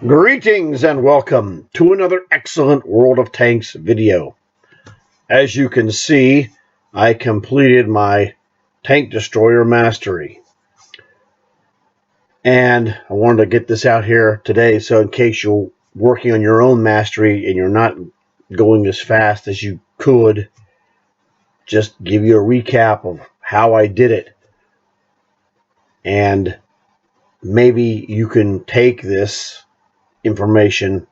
Greetings and welcome to another excellent World of Tanks video. As you can see, I completed my Tank Destroyer Mastery. And I wanted to get this out here today so in case you're working on your own mastery and you're not going as fast as you could, just give you a recap of how I did it. And maybe you can take this information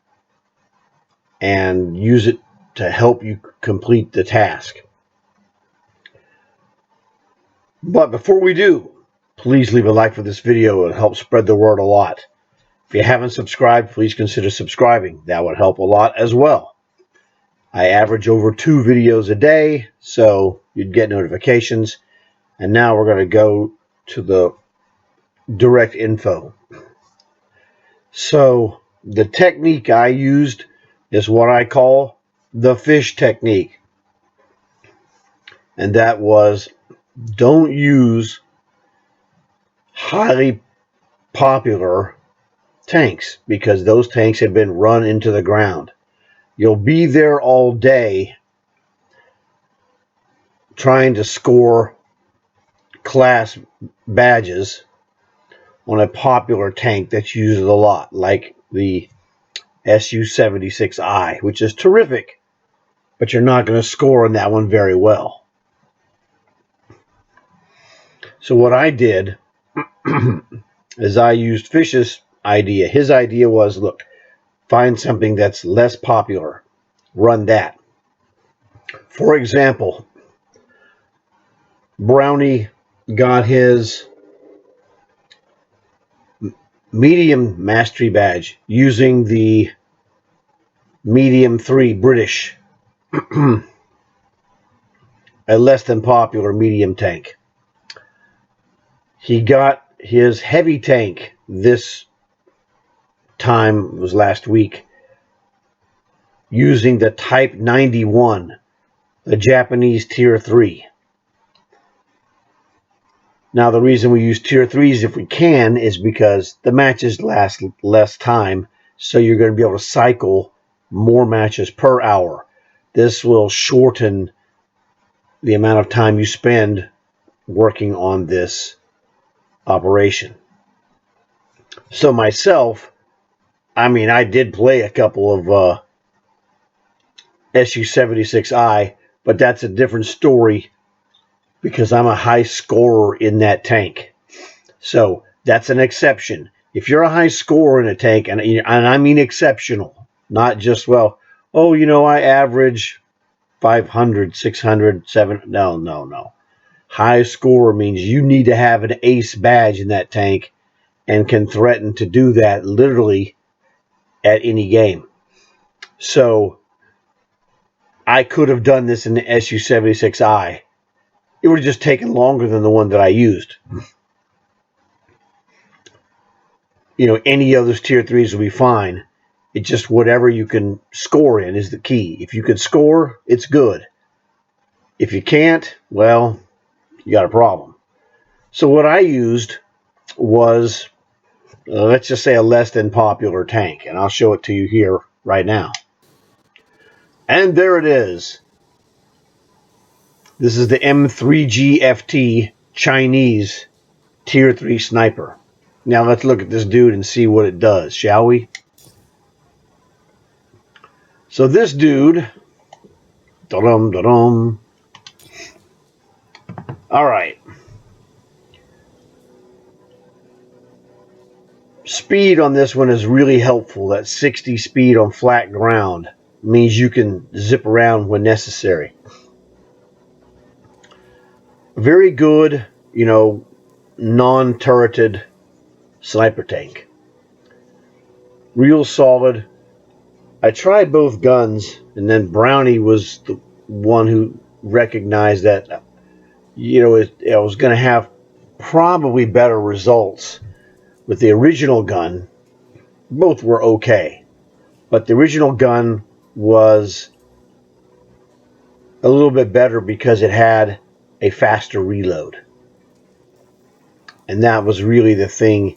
and use it to help you complete the task. But before we do, please leave a like for this video. It helps spread the word a lot. If you haven't subscribed, please consider subscribing. That would help a lot as well. I average over 2 videos a day, so you'd get notifications. And now we're going to go to the direct info. So the technique I used is what I call the fish technique. And that was, don't use highly popular tanks because those tanks have been run into the ground. You'll be there all day trying to score class badges on a popular tank that's used a lot, like the Su-76I, which is terrific, but you're not going to score on that one very well. So what I did is I used Fish's idea. His idea was, look, find something that's less popular. Run that. For example, Brownie got his medium mastery badge using the medium 3 British, a less than popular medium tank. He got his heavy tank this time, it was last week, using the Type 91, the Japanese Tier 3. Now, the reason we use Tier 3s if we can is because the matches last less time, so you're going to be able to cycle more matches per hour. This will shorten the amount of time you spend working on this operation. So myself, I did play a couple of Su-76I, but that's a different story because I'm a high scorer in that tank. So that's an exception. If you're a high scorer in a tank, and I mean exceptional, not just, well, I average 500, 600, 700. No. High scorer means you need to have an ace badge in that tank and can threaten to do that literally at any game. So I could have done this in the Su-76I. It would have just taken longer than the one that I used. Any of those Tier 3s will be fine. It's just whatever you can score in is the key. If you can score, it's good. If you can't, well, you got a problem. So what I used was, let's just say, a less than popular tank. And I'll show it to you here right now. And there it is. This is the M3GFT Chinese Tier 3 sniper. Now let's look at this dude and see what it does, shall we? So this dude, all right. Speed on this one is really helpful. That 60 speed on flat ground means you can zip around when necessary. Very good, non-turreted sniper tank. Real solid. I tried both guns, and then Brownie was the one who recognized that, I was going to have probably better results with the original gun. Both were okay, but the original gun was a little bit better because it had a faster reload. And that was really the thing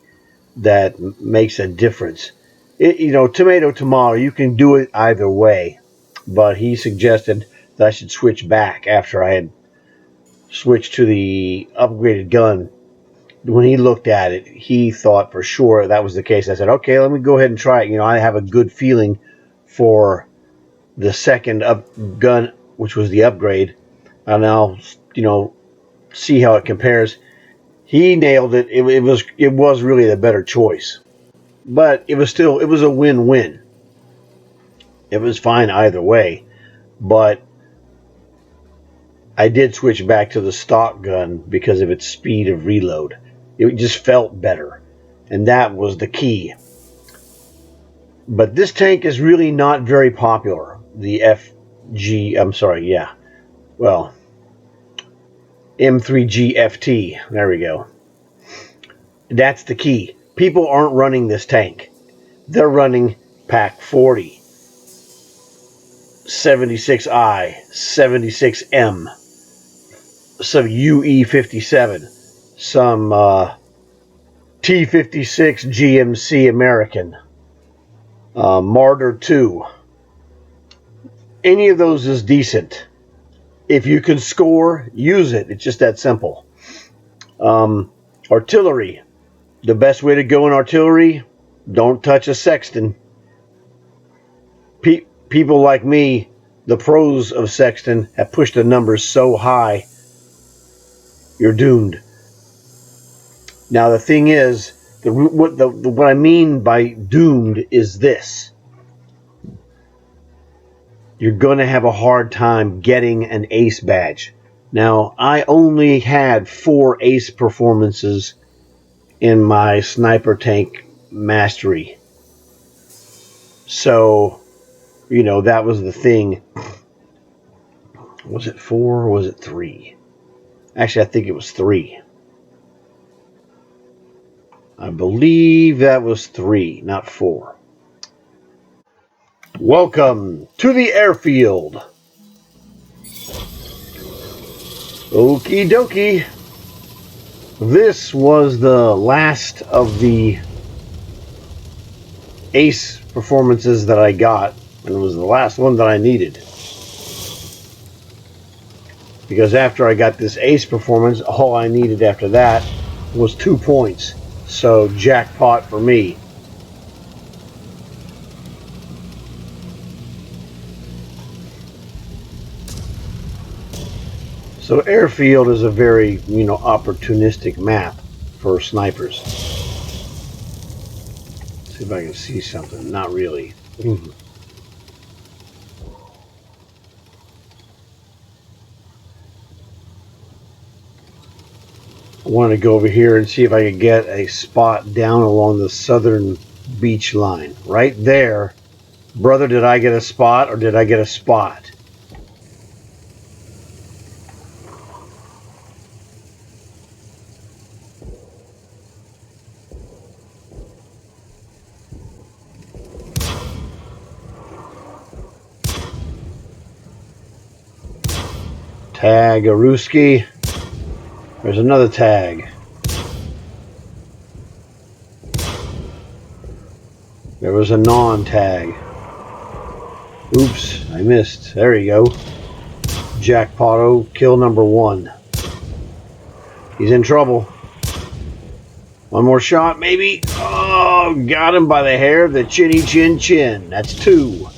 that makes a difference. Tomato, tomato, you can do it either way. But he suggested that I should switch back after I had switched to the upgraded gun. When he looked at it, he thought for sure that was the case. I said, okay, let me go ahead and try it. I have a good feeling for the second gun, which was the upgrade, and I'll, see how it compares. He nailed it. It was really the better choice, but it was a win-win. It was fine either way, but I did switch back to the stock gun because of its speed of reload. It just felt better, and that was the key. But this tank is really not very popular. The M3GFT. There we go. That's the key. People aren't running this tank. They're running Pack 40, 76I, 76M, some UE57, some T56 GMC American, Martyr 2. Any of those is decent. If you can score, use it. It's just that simple. Artillery. The best way to go in artillery, don't touch a Sexton. People like me, the pros of Sexton, have pushed the numbers so high, you're doomed. Now the thing is, what I mean by doomed is this. You're going to have a hard time getting an ace badge. Now, I only had 4 ace performances in my sniper tank mastery. So, that was the thing. Was it 4 or was it 3? Actually, I think it was 3. I believe that was 3, not 4. Welcome to the airfield. Okie dokie. This was the last of the ace performances that I got, and it was the last one that I needed. Because after I got this ace performance, all I needed after that was 2 points. So jackpot for me. So airfield is a very, opportunistic map for snipers. See if I can see something. Not really. I want to go over here and see if I can get a spot down along the southern beach line. Right there. Brother, did I get a spot or did I get a spot? Tag Aruski. There's another tag. There was a non-tag. Oops, I missed. There you go. Jackpotto, kill number 1. He's in trouble. One more shot, maybe. Oh, got him by the hair of the chinny chin chin. That's 2.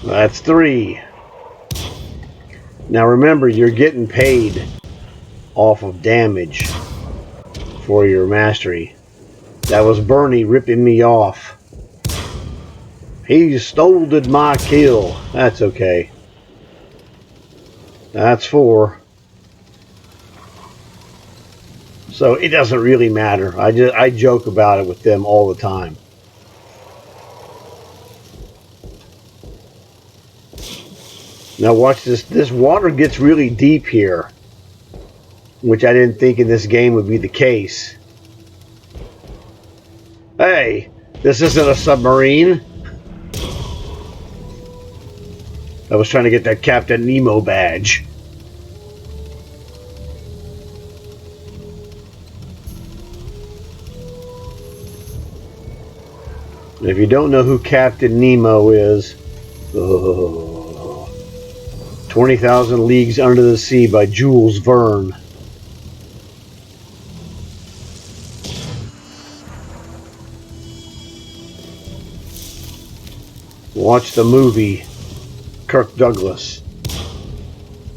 That's 3. Now remember, you're getting paid off of damage for your mastery. That was Bernie ripping me off. He stole my kill. That's okay. That's 4. So it doesn't really matter. I joke about it with them all the time. Now watch this. This water gets really deep here, which I didn't think in this game would be the case. Hey, this isn't a submarine. I was trying to get that Captain Nemo badge. If you don't know who Captain Nemo is, 20,000 Leagues Under the Sea by Jules Verne. Watch the movie Kirk Douglas.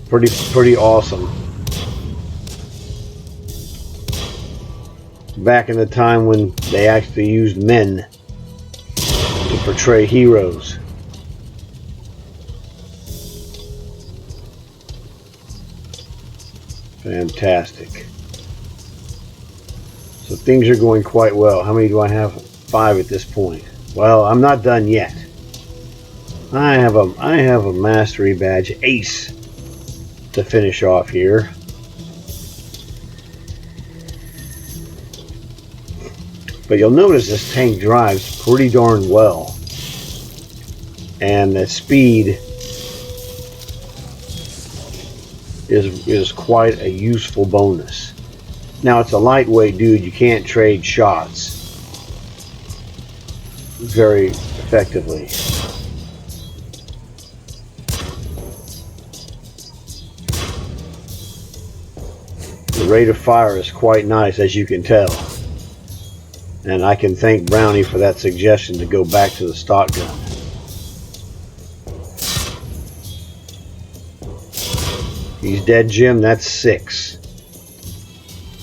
Pretty awesome. Back in the time when they actually used men to portray heroes. Fantastic. So things are going quite well. How many do I have? 5 at this point. Well, I'm not done yet. I have a mastery badge, Ace, to finish off here. But you'll notice this tank drives pretty darn well. And the speed is quite a useful bonus. Now it's a lightweight dude, you can't trade shots very effectively. The rate of fire is quite nice, as you can tell. And I can thank Brownie for that suggestion to go back to the stock gun. He's dead, Jim. That's 6.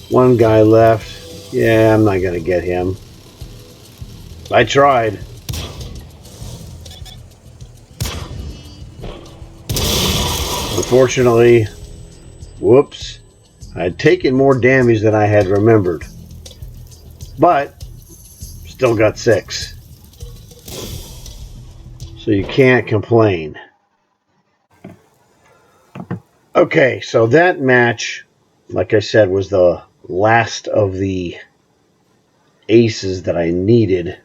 One guy left. Yeah, I'm not going to get him. I tried. Unfortunately, whoops, I had taken more damage than I had remembered. But, still got 6. So you can't complain. Okay, so that match, like I said, was the last of the aces that I needed,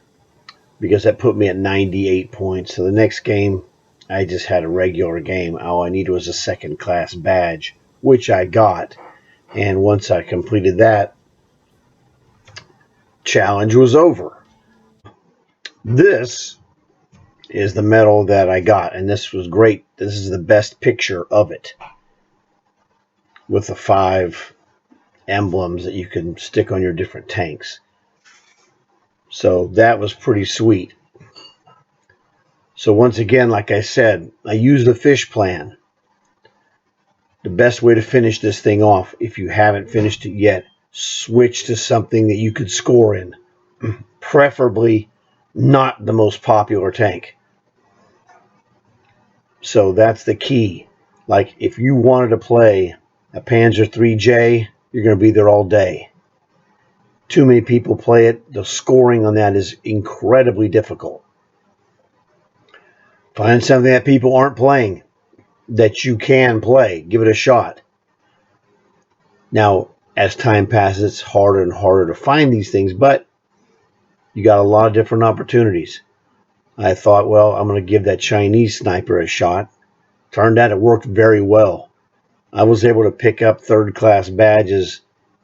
because that put me at 98 points. So the next game, I just had a regular game. All I needed was a second class badge, which I got. And once I completed that, challenge was over. This is the medal that I got, and this was great. This is the best picture of it, with the 5 emblems that you can stick on your different tanks. So that was pretty sweet. So once again, like I said, I used the fish plan. The best way to finish this thing off, if you haven't finished it yet, switch to something that you could score in. Preferably not the most popular tank. So that's the key. Like, if you wanted to play a Panzer IIIJ, you're going to be there all day. Too many people play it. The scoring on that is incredibly difficult. Find something that people aren't playing that you can play. Give it a shot. Now, as time passes, it's harder and harder to find these things, but you got a lot of different opportunities. I thought, well, I'm going to give that Chinese sniper a shot. Turned out it worked very well. I was able to pick up third-class badges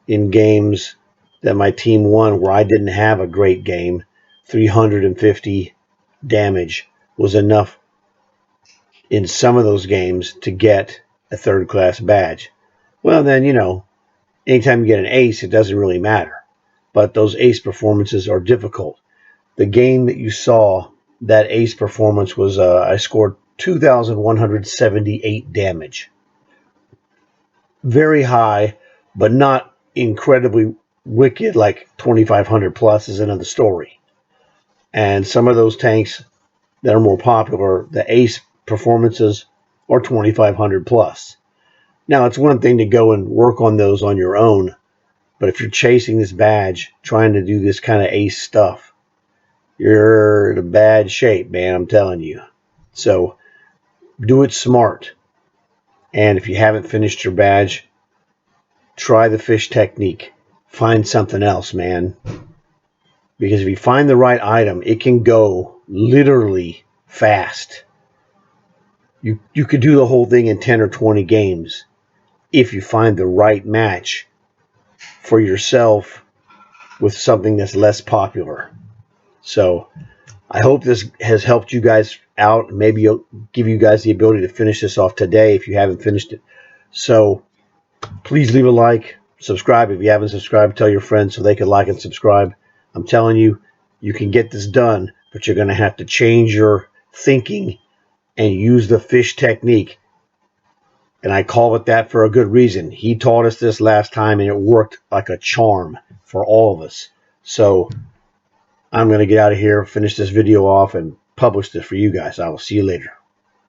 in games that my team won where I didn't have a great game. 350 damage was enough in some of those games to get a third-class badge. Well, then, anytime you get an ace, it doesn't really matter. But those ace performances are difficult. The game that you saw, that ace performance was, I scored 2,178 damage. Very high, but not incredibly wicked like 2,500 plus is another story. And some of those tanks that are more popular, the ace performances are 2,500 plus. Now, it's one thing to go and work on those on your own, but if you're chasing this badge, trying to do this kind of ace stuff, you're in a bad shape, man, I'm telling you. So, do it smart. And if you haven't finished your badge, try the fish technique. Find something else, man. Because if you find the right item, it can go literally fast. You could do the whole thing in 10 or 20 games if you find the right match for yourself with something that's less popular. So I hope this has helped you guys out. Maybe it'll give you guys the ability to finish this off today if you haven't finished it. So please leave a like, subscribe if you haven't subscribed, tell your friends so they can like and subscribe. I'm telling you, you can get this done, but you're going to have to change your thinking and use the fish technique. And I call it that for a good reason. He taught us this last time, and it worked like a charm for all of us. So I'm going to get out of here, finish this video off, and publish this for you guys. I will see you later.